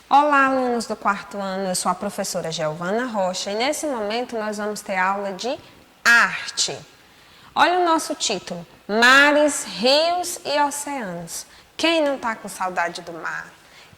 Olá, alunos do quarto ano, eu sou a professora Giovana Rocha e nesse momento nós vamos ter aula de arte. Olha o nosso título, Mares, Rios e Oceanos. Quem não está com saudade do mar?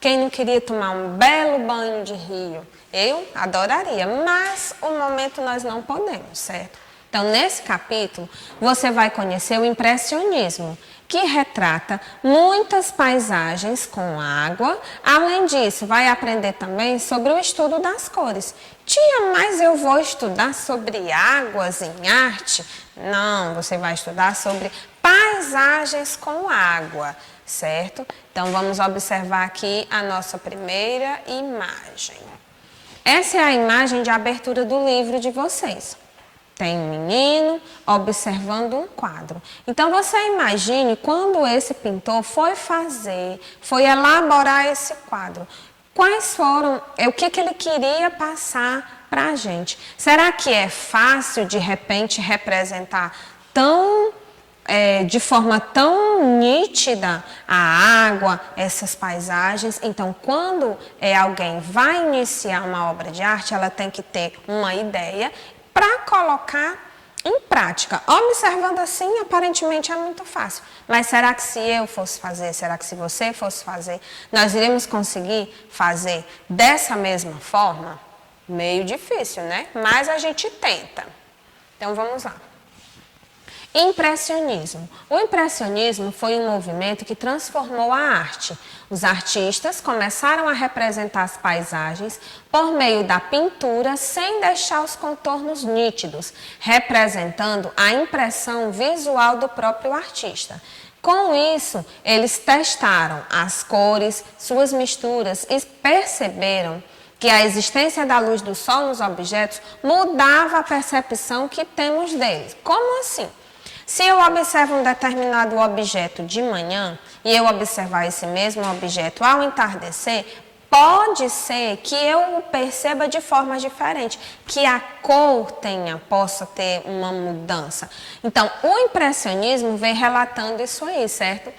Quem não queria tomar um belo banho de rio? Eu adoraria, mas o momento nós não podemos, certo? Então, nesse capítulo, você vai conhecer o impressionismo, que retrata muitas paisagens com água. Além disso, vai aprender também sobre o estudo das cores. Tia, mas eu vou estudar sobre águas em arte? Não, você vai estudar sobre paisagens com água, certo? Então, vamos observar aqui a nossa primeira imagem. Essa é a imagem de abertura do livro de vocês. Tem um menino observando um quadro. Então, você imagine quando esse pintor foi elaborar esse quadro. Quais foram, o que ele queria passar para a gente? Será que é fácil, de repente, representar de forma tão nítida a água, essas paisagens? Então, quando alguém vai iniciar uma obra de arte, ela tem que ter uma ideia para colocar em prática. Observando assim, aparentemente é muito fácil. Mas será que se eu fosse fazer, será que se você fosse fazer, nós iremos conseguir fazer dessa mesma forma? Meio difícil, né? Mas a gente tenta. Então, vamos lá. Impressionismo. O impressionismo foi um movimento que transformou a arte. Os artistas começaram a representar as paisagens por meio da pintura sem deixar os contornos nítidos, representando a impressão visual do próprio artista. Com isso, eles testaram as cores, suas misturas e perceberam que a existência da luz do sol nos objetos mudava a percepção que temos deles. Como assim? Se eu observo um determinado objeto de manhã e eu observar esse mesmo objeto ao entardecer, pode ser que eu o perceba de forma diferente, que a cor possa ter uma mudança. Então, o impressionismo vem relatando isso aí, certo?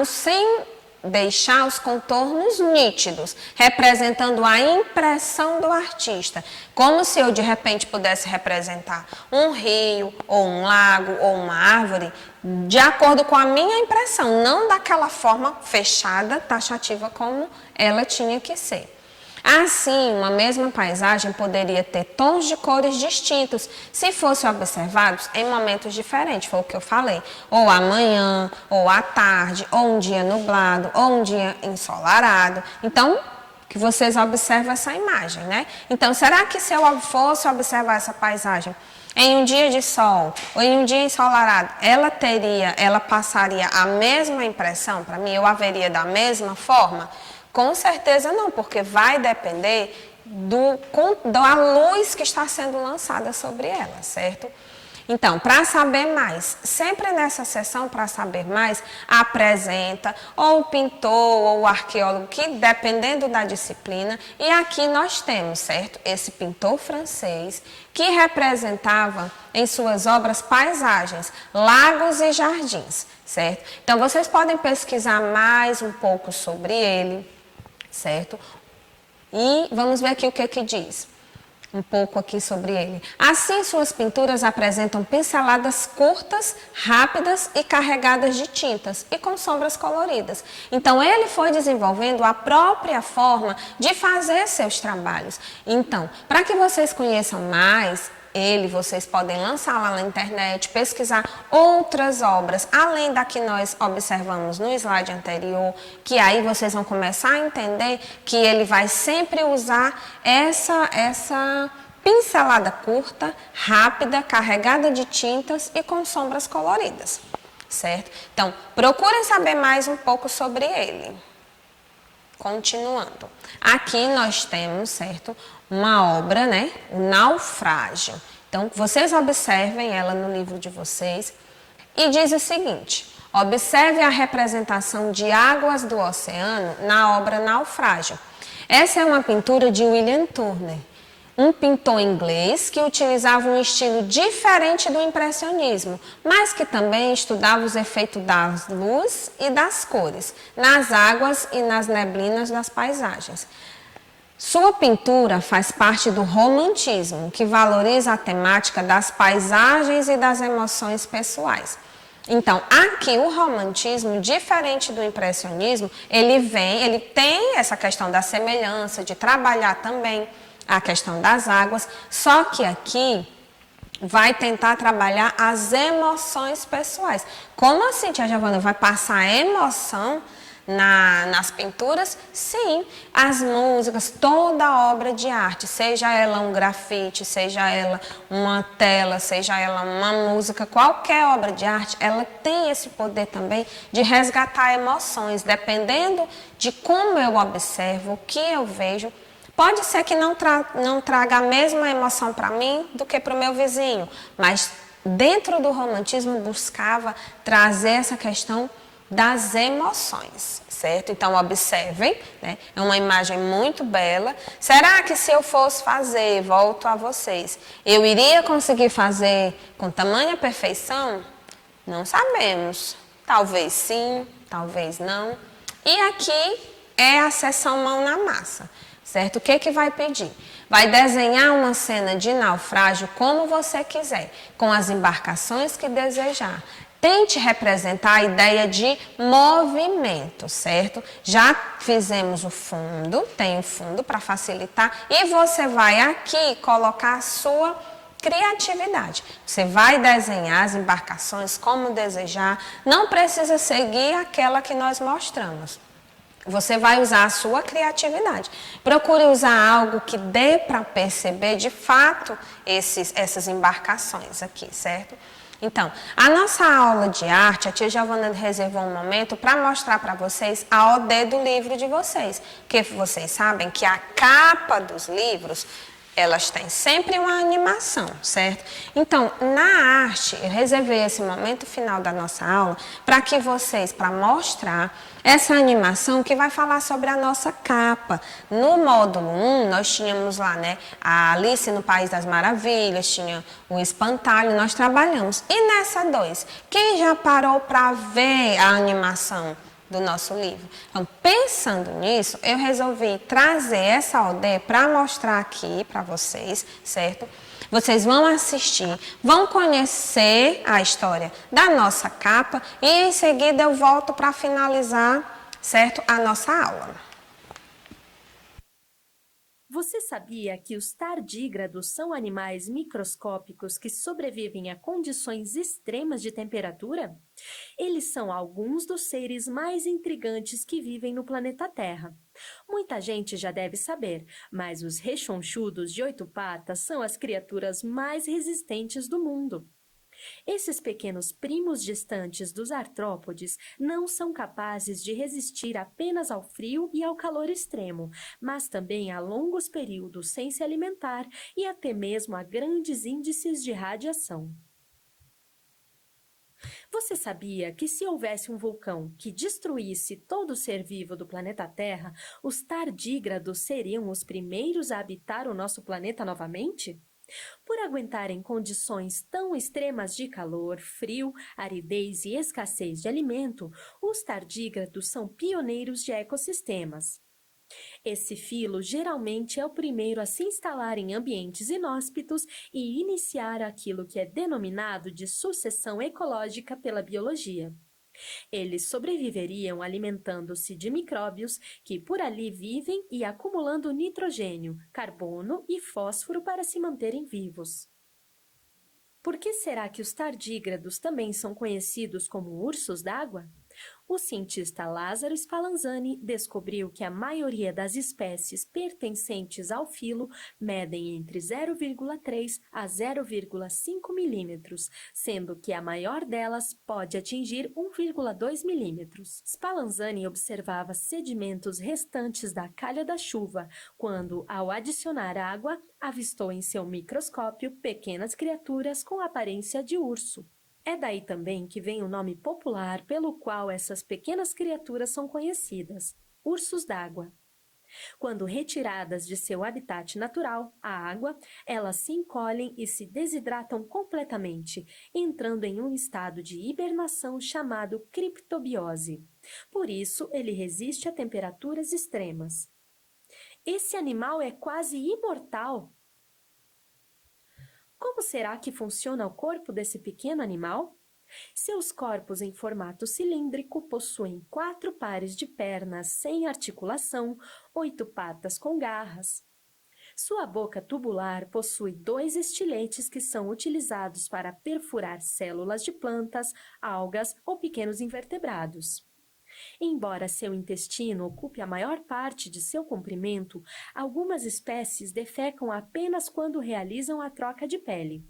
Sem deixar os contornos nítidos, representando a impressão do artista, como se eu de repente pudesse representar um rio, ou um lago, ou uma árvore, de acordo com a minha impressão, não daquela forma fechada, taxativa como ela tinha que ser. Assim, uma mesma paisagem poderia ter tons de cores distintos se fossem observados em momentos diferentes, foi o que eu falei, ou amanhã, ou à tarde, ou um dia nublado, ou um dia ensolarado. Então, que vocês observem essa imagem, né? Então, será que se eu fosse observar essa paisagem em um dia de sol ou em um dia ensolarado, ela passaria a mesma impressão para mim? Eu a veria da mesma forma? Com certeza não, porque vai depender da luz que está sendo lançada sobre ela, certo? Então, para saber mais, sempre nessa sessão, para saber mais, apresenta ou o pintor ou o arqueólogo, que dependendo da disciplina, e aqui nós temos, certo? Esse pintor francês que representava em suas obras paisagens, lagos e jardins, certo? Então, vocês podem pesquisar mais um pouco sobre ele, certo? E vamos ver aqui o que diz. Um pouco aqui sobre ele. Assim, suas pinturas apresentam pinceladas curtas, rápidas e carregadas de tintas e com sombras coloridas. Então, ele foi desenvolvendo a própria forma de fazer seus trabalhos. Então, para que vocês conheçam mais vocês podem lançar lá na internet, pesquisar outras obras, além da que nós observamos no slide anterior, que aí vocês vão começar a entender que ele vai sempre usar essa pincelada curta, rápida, carregada de tintas e com sombras coloridas, certo? Então, procurem saber mais um pouco sobre ele. Continuando. Aqui nós temos, certo, uma obra, né? O Naufrágio. Então, vocês observem ela no livro de vocês e diz o seguinte: observe a representação de águas do oceano na obra Naufrágio. Essa é uma pintura de William Turner. um pintor inglês que utilizava um estilo diferente do impressionismo, mas que também estudava os efeitos das luzes e das cores, nas águas e nas neblinas das paisagens. Sua pintura faz parte do romantismo, que valoriza a temática das paisagens e das emoções pessoais. Então, aqui o romantismo, diferente do impressionismo, ele tem essa questão da semelhança, de trabalhar também a questão das águas, só que aqui vai tentar trabalhar as emoções pessoais. Como assim, tia Giovana, vai passar emoção nas pinturas? Sim, as músicas, toda obra de arte, seja ela um grafite, seja ela uma tela, seja ela uma música, qualquer obra de arte, ela tem esse poder também de resgatar emoções, dependendo de como eu observo, o que eu vejo. Pode ser que não traga a mesma emoção para mim do que para o meu vizinho, mas dentro do romantismo buscava trazer essa questão das emoções, certo? Então observem, né? É uma imagem muito bela. Será que se eu fosse fazer, volto a vocês, eu iria conseguir fazer com tamanha perfeição? Não sabemos. Talvez sim, talvez não. E aqui é a seção mão na massa. Certo? O que vai pedir? Vai desenhar uma cena de naufrágio como você quiser, com as embarcações que desejar. Tente representar a ideia de movimento, certo? Já fizemos o fundo, tem o fundo para facilitar, e você vai aqui colocar a sua criatividade. Você vai desenhar as embarcações como desejar, não precisa seguir aquela que nós mostramos. Você vai usar a sua criatividade. Procure usar algo que dê para perceber de fato essas embarcações aqui, certo? Então, a nossa aula de arte, a tia Giovana reservou um momento para mostrar para vocês a OD do livro de vocês. Porque vocês sabem que a capa dos livros, elas têm sempre uma animação, certo? Então, na arte, eu reservei esse momento final da nossa aula para que vocês, para mostrar essa animação que vai falar sobre a nossa capa. No módulo 1, nós tínhamos lá, né, a Alice no País das Maravilhas, tinha o Espantalho, nós trabalhamos. E nessa 2, quem já parou para ver a animação do nosso livro? Então, pensando nisso, eu resolvi trazer essa OD para mostrar aqui para vocês, certo? Vocês vão assistir, vão conhecer a história da nossa capa e em seguida eu volto para finalizar, certo, a nossa aula. Você sabia que os tardígrados são animais microscópicos que sobrevivem a condições extremas de temperatura? Eles são alguns dos seres mais intrigantes que vivem no planeta Terra. Muita gente já deve saber, mas os rechonchudos de 8 patas são as criaturas mais resistentes do mundo. Esses pequenos primos distantes dos artrópodes não são capazes de resistir apenas ao frio e ao calor extremo, mas também a longos períodos sem se alimentar e até mesmo a grandes índices de radiação. Você sabia que se houvesse um vulcão que destruísse todo ser vivo do planeta Terra, os tardígrados seriam os primeiros a habitar o nosso planeta novamente? Por aguentarem condições tão extremas de calor, frio, aridez e escassez de alimento, os tardígrados são pioneiros de ecossistemas. Esse filo geralmente é o primeiro a se instalar em ambientes inóspitos e iniciar aquilo que é denominado de sucessão ecológica pela biologia. Eles sobreviveriam alimentando-se de micróbios que por ali vivem e acumulando nitrogênio, carbono e fósforo para se manterem vivos. Por que será que os tardígrados também são conhecidos como ursos d'água? O cientista Lázaro Spallanzani descobriu que a maioria das espécies pertencentes ao filo medem entre 0,3 a 0,5 milímetros, sendo que a maior delas pode atingir 1,2 milímetros. Spallanzani observava sedimentos restantes da calha da chuva, quando, ao adicionar água, avistou em seu microscópio pequenas criaturas com aparência de urso. É daí também que vem o nome popular pelo qual essas pequenas criaturas são conhecidas, ursos d'água. Quando retiradas de seu habitat natural, a água, elas se encolhem e se desidratam completamente, entrando em um estado de hibernação chamado criptobiose. Por isso, ele resiste a temperaturas extremas. Esse animal é quase imortal. Como será que funciona o corpo desse pequeno animal? Seus corpos em formato cilíndrico possuem 4 pares de pernas sem articulação, 8 patas com garras. Sua boca tubular possui 2 estiletes que são utilizados para perfurar células de plantas, algas ou pequenos invertebrados. Embora seu intestino ocupe a maior parte de seu comprimento, algumas espécies defecam apenas quando realizam a troca de pele.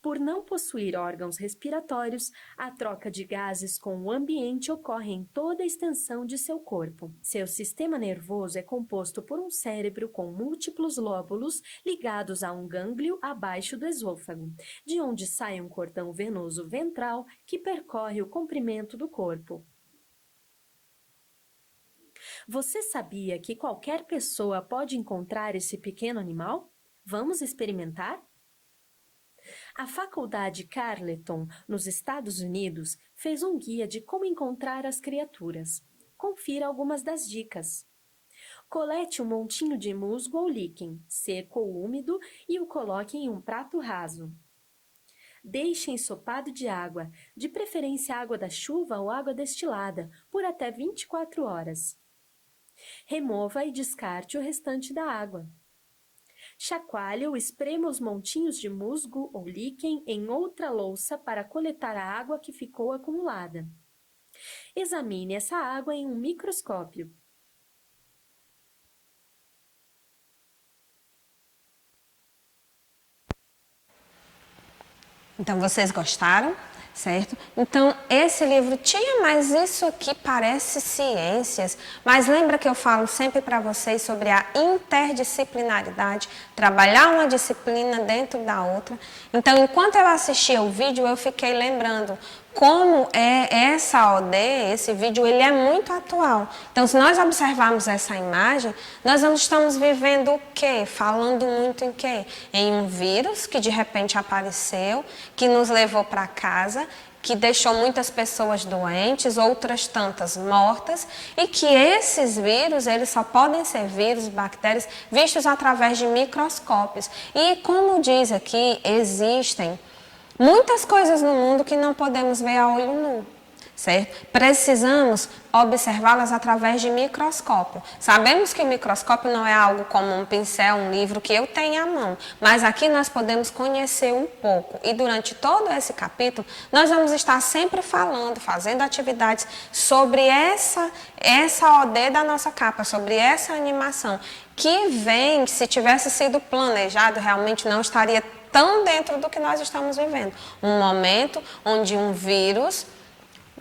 Por não possuir órgãos respiratórios, a troca de gases com o ambiente ocorre em toda a extensão de seu corpo. Seu sistema nervoso é composto por um cérebro com múltiplos lóbulos ligados a um gânglio abaixo do esôfago, de onde sai um cordão venoso ventral que percorre o comprimento do corpo. Você sabia que qualquer pessoa pode encontrar esse pequeno animal? Vamos experimentar? A Faculdade Carleton, nos Estados Unidos, fez um guia de como encontrar as criaturas. Confira algumas das dicas. Colete um montinho de musgo ou líquen, seco ou úmido, e o coloque em um prato raso. Deixe ensopado de água, de preferência água da chuva ou água destilada, por até 24 horas. Remova e descarte o restante da água. Chacoalhe ou esprema os montinhos de musgo ou líquen em outra louça para coletar a água que ficou acumulada. Examine essa água em um microscópio. Então, vocês gostaram? Certo? Então, esse livro tinha, mas isso aqui parece ciências. Mas lembra que eu falo sempre para vocês sobre a interdisciplinaridade, trabalhar uma disciplina dentro da outra. Então, enquanto eu assistia o vídeo, eu fiquei lembrando como é essa OD, esse vídeo, ele é muito atual. Então, se nós observarmos essa imagem, nós não estamos vivendo o quê? Falando muito em quê? Em um vírus que de repente apareceu, que nos levou para casa, que deixou muitas pessoas doentes, outras tantas mortas, e que esses vírus, eles só podem ser vírus, bactérias, vistos através de microscópios. E como diz aqui, existem muitas coisas no mundo que não podemos ver a olho nu, certo? Precisamos observá-las através de microscópio. Sabemos que o microscópio não é algo como um pincel, um livro que eu tenho à mão, mas aqui nós podemos conhecer um pouco. E durante todo esse capítulo, nós vamos estar sempre falando, fazendo atividades sobre essa OD da nossa capa, sobre essa animação, que vem, se tivesse sido planejado, realmente não estaria tão dentro do que nós estamos vivendo. Um momento onde um vírus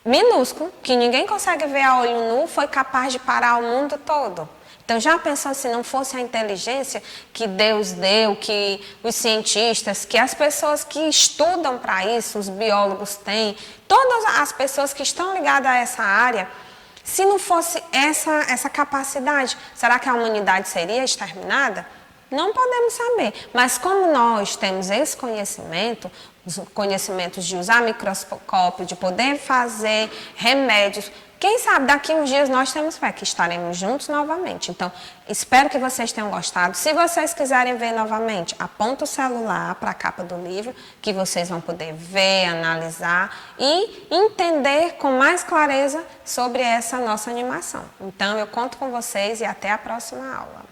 minúsculo, que ninguém consegue ver a olho nu, foi capaz de parar o mundo todo. Então, já pensou se não fosse a inteligência que Deus deu, que os cientistas, que as pessoas que estudam para isso, os biólogos têm, todas as pessoas que estão ligadas a essa área, se não fosse essa capacidade, será que a humanidade seria exterminada? Não podemos saber, mas como nós temos esse conhecimento, os conhecimentos de usar microscópio, de poder fazer remédios, quem sabe daqui uns dias nós temos fé que estaremos juntos novamente. Então, espero que vocês tenham gostado. Se vocês quiserem ver novamente, aponta o celular para a capa do livro, que vocês vão poder ver, analisar e entender com mais clareza sobre essa nossa animação. Então, eu conto com vocês e até a próxima aula.